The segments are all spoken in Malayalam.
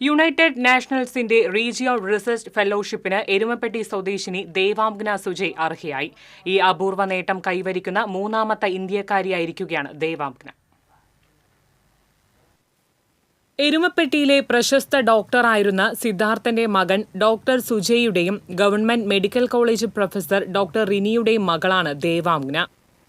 യുണൈറ്റഡ് നാഷണൽസിന്റെ റീജിയണൽ റിസർച്ച് ഫെലോഷിപ്പിന് എരുമപ്പെട്ടി സ്വദേശിനി ദേവാംഗ്ന സുജയ് അർഹയായി. ഈ അപൂർവ നേട്ടം കൈവരിക്കുന്ന മൂന്നാമത്തെ ഇന്ത്യക്കാരിയായിരിക്കുകയാണ് ദേവാംഗ്ന. എരുമപ്പെട്ടിയിലെ പ്രശസ്ത ഡോക്ടറായിരുന്ന സിദ്ധാർത്ഥന്റെ മകൻ ഡോക്ടർ സുജയുടെയും government medical college professor doctor റിനിയുടെയും മകളാണ് ദേവാംഗ്ന.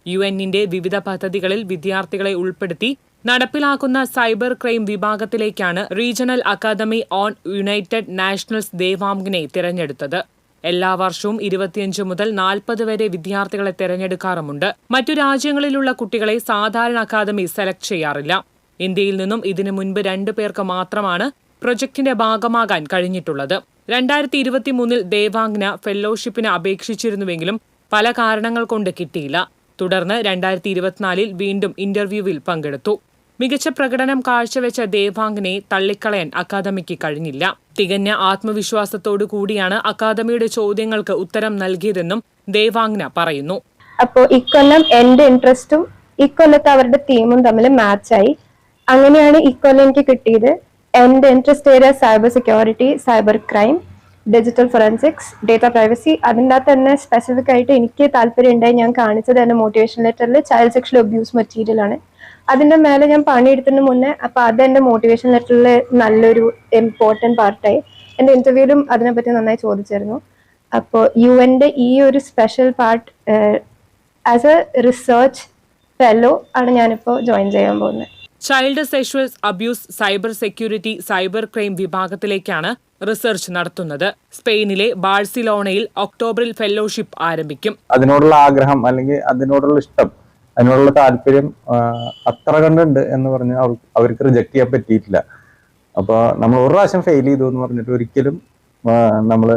യുഎന്നിന്റെ വിവിധ പദ്ധതികളിൽ വിദ്യാർത്ഥികളെ ഉൾപ്പെടുത്തി നടപ്പിലാക്കുന്ന സൈബർ ക്രൈം വിഭാഗത്തിലേക്കാണ് regional academy on united nationals ദേവാംഗ്നയെ തിരഞ്ഞെടുത്തത്. എല്ലാ വർഷവും 25 മുതൽ 40 വരെ വിദ്യാർത്ഥികളെ തിരഞ്ഞെടുക്കാറുമുണ്ട്. മറ്റു രാജ്യങ്ങളിലുള്ള കുട്ടികളെ സാധാരണ അക്കാദമി സെലക്ട് ചെയ്യാറില്ല. ഇന്ത്യയിൽ നിന്നും ഇതിനു മുൻപ് 2 പേർക്ക് മാത്രമാണ് പ്രൊജക്ടിന്റെ ഭാഗമാകാൻ കഴിഞ്ഞിട്ടുള്ളത്. 2023 ദേവാംഗ്ന ഫെലോഷിപ്പിന് അപേക്ഷിച്ചിരുന്നുവെങ്കിലും പല കാരണങ്ങൾ കൊണ്ട് കിട്ടിയില്ല. തുടർന്ന് 2024 വീണ്ടും ഇന്റർവ്യൂവിൽ പങ്കെടുത്തു. മികച്ച പ്രകടനം കാഴ്ചവെച്ച ദേവാംഗ്നയെ തള്ളിക്കളയാൻ അക്കാദമിക്ക് കഴിഞ്ഞില്ല. തികഞ്ഞ ആത്മവിശ്വാസത്തോടു കൂടിയാണ് അക്കാദമിയുടെ ചോദ്യങ്ങൾക്ക് ഉത്തരം നൽകിയതെന്നും ദേവാംഗ്ന പറയുന്നു. അപ്പോൾ ഇക്കൊല്ലം എന്റെ ഇൻട്രസ്റ്റും ഇക്കൊല്ലത്തെ അവരുടെ തീമും തമ്മിൽ മാച്ചായി. അങ്ങനെയാണ് ഇക്കൊല്ലം എനിക്ക് കിട്ടിയത്. എന്റെ interest area cyber security, cyber crime, digital forensics, data privacy. അതിൻ്റെ അകത്ത് തന്നെ സ്പെസിഫിക് ആയിട്ട് എനിക്ക് താല്പര്യം ഉണ്ടായി. ഞാൻ കാണിച്ചത് എൻ്റെ മോട്ടിവേഷൻ ലെറ്ററിൽ ചൈൽഡ് സെക്ഷൽ അബ്യൂസ് മെറ്റീരിയൽ ആണ്. അതിൻ്റെ മേലെ ഞാൻ പണിയെടുത്തതിന് മുന്നേ അപ്പോൾ അത് എൻ്റെ മോട്ടിവേഷൻ ലെറ്ററിൽ നല്ലൊരു ഇമ്പോർട്ടൻറ്റ് പാർട്ടായി. എൻ്റെ ഇന്റർവ്യൂവിലും അതിനെപ്പറ്റി നന്നായി ചോദിച്ചിരുന്നു. അപ്പോൾ യുഎൻ്റെ ഈ ഒരു special part as a research fellow ആണ് ഞാനിപ്പോൾ ജോയിൻ ചെയ്യാൻ പോകുന്നത്. Child sexual abuse, cyber security, cyber crime വിഭാഗത്തിലേക്കാണ് റിസർച്ച് നടത്തുന്നത്. സ്പെയിനിലെ ബാഴ്സിലോണയിൽ ഒക്ടോബറിൽ ഫെലോഷിപ്പ് ആരംഭിക്കും. അതിനോടുള്ള ആഗ്രഹം അല്ലെങ്കിൽ അതിനോടുള്ള ഇഷ്ടം, അതിനോടുള്ള താല്പര്യം അത്ര കണ്ടുണ്ട് എന്ന് പറഞ്ഞ് അവർക്ക് റിജക്ട് ചെയ്യാൻ പറ്റിയിട്ടില്ല. അപ്പോൾ നമ്മൾ ഒരു പ്രാവശ്യം ഫെയിൽ ചെയ്തു എന്ന് പറഞ്ഞിട്ട് ഒരിക്കലും നമ്മൾ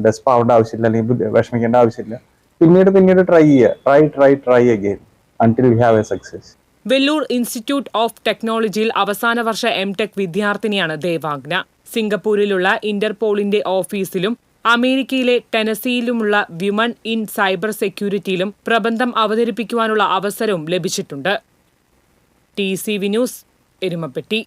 ഡെസ്പ് ആവേണ്ട ആവശ്യമില്ല, അല്ലെങ്കിൽ വിഷമിക്കേണ്ട ആവശ്യമില്ല. പിന്നീട് ട്രൈ ചെയ്യുക, try again until we have A success. Vellore institute of ടെക്നോളജിയിൽ അവസാന വർഷ എംടെക് വിദ്യാർത്ഥിനിയാണ് ദേവാംഗ്ന. സിംഗപ്പൂരിലുള്ള ഇന്റർപോളിന്റെ ഓഫീസിലും അമേരിക്കയിലെ ടെനസിയിലുമുള്ള വിമൺ ഇൻ സൈബർ സെക്യൂരിറ്റിയിലും പ്രബന്ധം അവതരിപ്പിക്കുവാനുള്ള അവസരവും ലഭിച്ചിട്ടുണ്ട്. TCV news, Erumapetty.